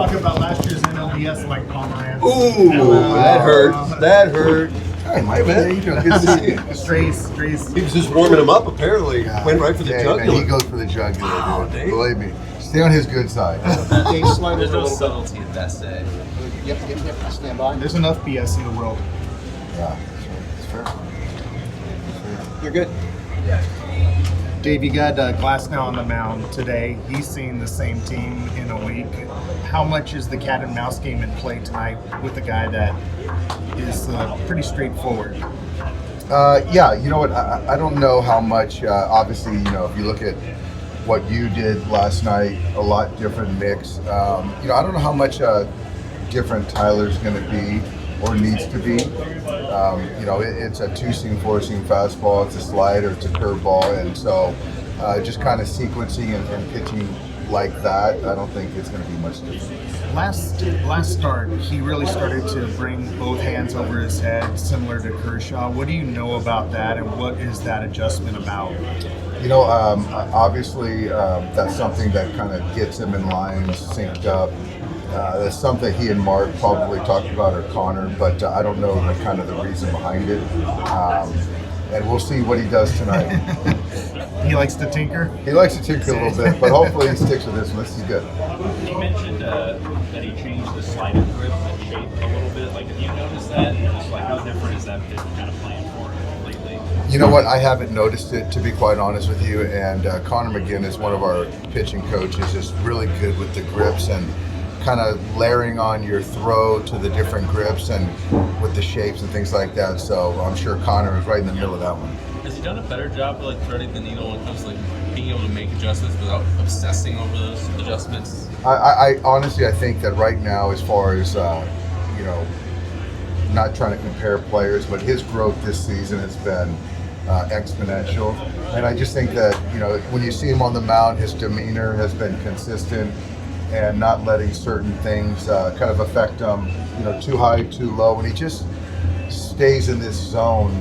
talk about last year's NLDS like Pomerantz. Ooh, that hurt. That hurt. Hi, my man. You doing? Good to see you. Strays. He was just warming him up, apparently. Went right for the jugular. Man, he goes for the jugular, dude. Believe me. Stay on his good side. There's no subtlety in that say. Yep. Stand by. There's enough BS in the world. Yeah, it's fair. You're good. Dave, you got Glasnow on the mound today. He's seen the same team in a week. How much is the cat and mouse game in play tonight with a guy that is pretty straightforward? Yeah, you know what? I don't know how much. Obviously, you know, if you look at what you did last night, a lot different mix. You know, I don't know how much different Tyler's going to be or needs to be. You know, it's a 2-seam, 4-seam fastball, it's a slider, it's a curveball, and so just kind of sequencing and pitching like that, I don't think it's going to be much different. Last start, he really started to bring both hands over his head, similar to Kershaw. What do you know about that, and what is that adjustment about? You know, obviously that's something that kind of gets him in line, synced up. That's something he and Mark probably talked about, or Connor, but I don't know the kind of the reason behind it. And we'll see what he does tonight. He likes to tinker? He likes to tinker a little bit, but hopefully he sticks with this one. This is good. You mentioned that he changed the slider grip and shape a little bit. Like, have you noticed that? And just like, how different is that pitch kind of playing for him lately? You know what? I haven't noticed it, to be quite honest with you. And Connor McGinn is one of our pitching coaches, is really good with the grips and kind of layering on your throw to the different grips and with the shapes and things like that. So I'm sure Connor is right in the middle of that one. Has he done a better job of like threading the needle when it comes to like being able to make adjustments without obsessing over those adjustments? I honestly, I think that right now, as far as you know, not trying to compare players, but his growth this season has been exponential. And I just think that, you know, when you see him on the mound, his demeanor has been consistent and not letting certain things kind of affect him, you know, too high, too low. And he just stays in this zone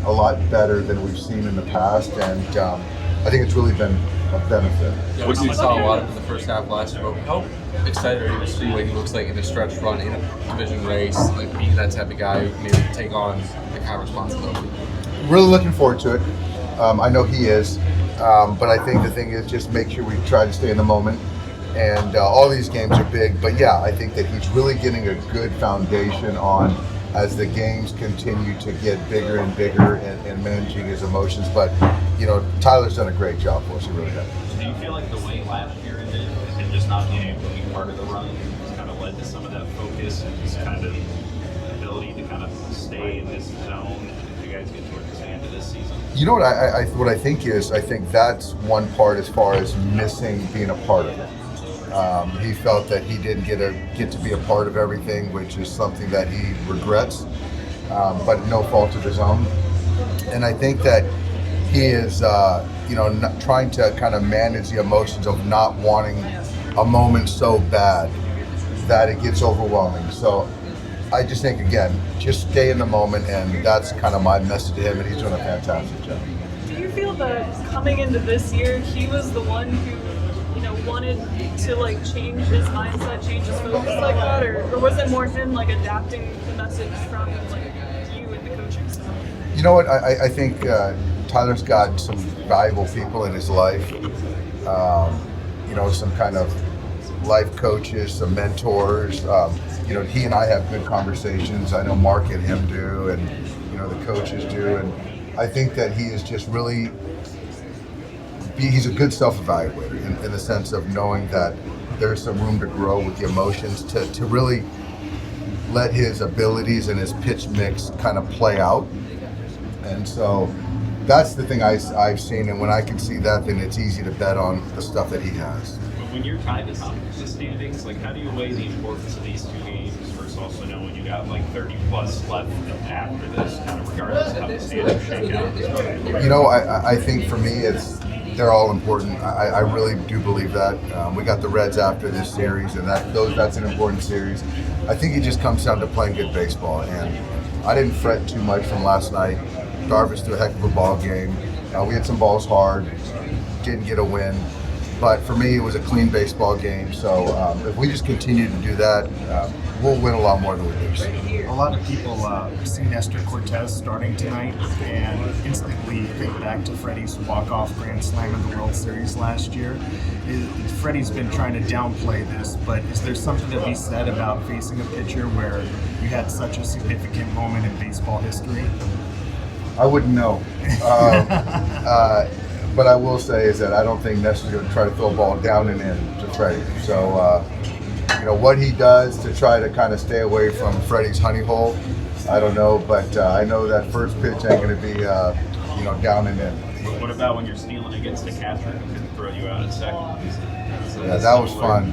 a lot better than we've seen in the past. And I think it's really been a benefit. Yeah, we saw a lot of him in the first half last year. How excited are you to see what he looks like in a stretch run in a division race, like being that type of guy who maybe take on the kind of responsibility? Really looking forward to it. I know he is, but I think the thing is just make sure we try to stay in the moment. And all these games are big, but yeah, I think that he's really getting a good foundation on as the games continue to get bigger and bigger and managing his emotions. But, you know, Tyler's done a great job for us, he really has. Do you feel like the way last year ended and just not being able to be part of the run has kind of led to some of that focus and just kind of ability to kind of stay in this zone as you guys get towards the end of this season? You know what I think is, I think that's one part as far as missing being a part of it. He felt that he didn't get to be a part of everything, which is something that he regrets, but no fault of his own. And I think that he is, you know, not trying to kind of manage the emotions of not wanting a moment so bad that it gets overwhelming. So I just think, again, just stay in the moment, and that's kind of my message to him, and he's doing a fantastic job. Do you feel that coming into this year, he was the one who, you know, wanted to like change his mindset, change his focus like that, or was it more him like adapting the message from like you and the coaching staff? You know what? I think Tyler's got some valuable people in his life. You know, some kind of life coaches, some mentors. You know, he and I have good conversations. I know Mark and him do, and you know the coaches do, and I think that he is just really. He's a good self-evaluator in the sense of knowing that there's some room to grow with the emotions to really let his abilities and his pitch mix kind of play out. And so that's the thing I've seen, and when I can see that, then it's easy to bet on the stuff that he has. But when you're tied to the standings, like how do you weigh the importance of these two games versus also knowing you got like 30 plus left after this, kind of regardless of how the standings shake out? You know, I think for me they're all important. I really do believe that. We got the Reds after this series, and that's an important series. I think it just comes down to playing good baseball, and I didn't fret too much from last night. Darvish threw a heck of a ball game. We hit some balls hard, didn't get a win, But for me, it was a clean baseball game. So if we just continue to do that, we'll win a lot more than we lose. A lot of people see Nestor Cortez starting tonight and instantly think back to Freddie's walk-off grand slam in the World Series last year. Freddie's been trying to downplay this, but is there something to be said about facing a pitcher where you had such a significant moment in baseball history? I wouldn't know. But I will say is that I don't think Nestor's going to try to throw a ball down and in to Freddie. So, what he does to try to kind of stay away from Freddie's honey hole, I don't know. But I know that first pitch ain't going to be, down and in. What about when you're stealing against the catcher and can throw you out at second? Yeah, that was fun.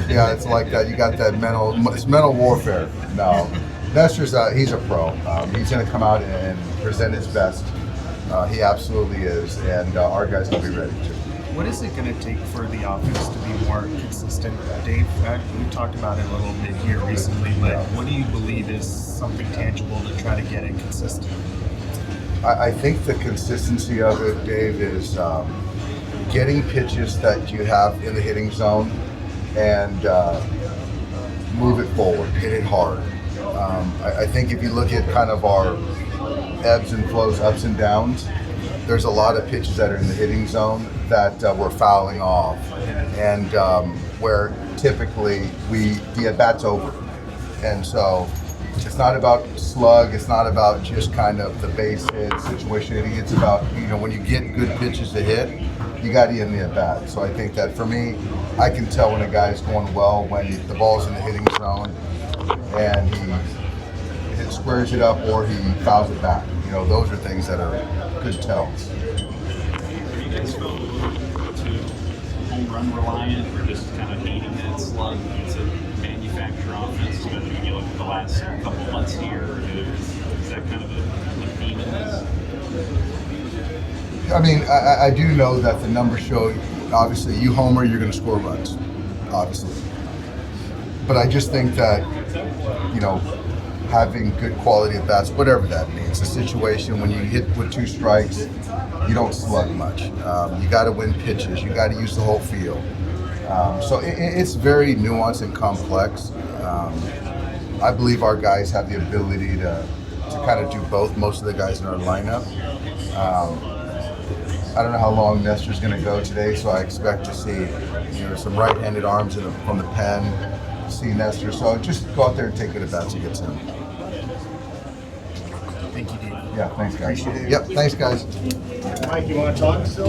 Yeah, it's like that. You got that it's mental warfare. No, Nestor's he's a pro. He's going to come out and present his best. He absolutely is, and our guys will be ready too. What is it going to take for the offense to be more consistent? Dave, we talked about it a little bit here recently, but what do you believe is something tangible to try to get it consistent? I think the consistency of it, Dave, is getting pitches that you have in the hitting zone and move it forward, hit it hard. I think if you look at kind of our ebbs and flows, ups and downs, there's a lot of pitches that are in the hitting zone that we're fouling off, and where typically the at-bat's over. And so it's not about slug, it's not about just kind of the base hit situation. It's about, when you get good pitches to hit, you got to get in the at-bat. So I think that for me, I can tell when a guy's going well when the ball's in the hitting zone and he squares it up or he fouls it back. Those are things that are good tells. Are you guys still too home run reliant or just kind of hating that slug to manufacture offense, especially when you look at the last couple of months here? Is that kind of a theme in this? I mean, I do know that the numbers show, obviously, you homer, you're going to score runs, obviously. But I just think that, having good quality at bats, whatever that means, a situation when you hit with 2 strikes, you don't slug much. You got to win pitches. You got to use the whole field. So it's very nuanced and complex. I believe our guys have the ability to kind of do both. Most of the guys in our lineup. I don't know how long Nestor's going to go today, so I expect to see some right-handed arms from the pen. See Nestor. So just go out there and take good at bats against him. Thank you, Dave. Yeah, thanks, guys. Appreciate it. Yep, thanks, guys. Mike, you want to talk still?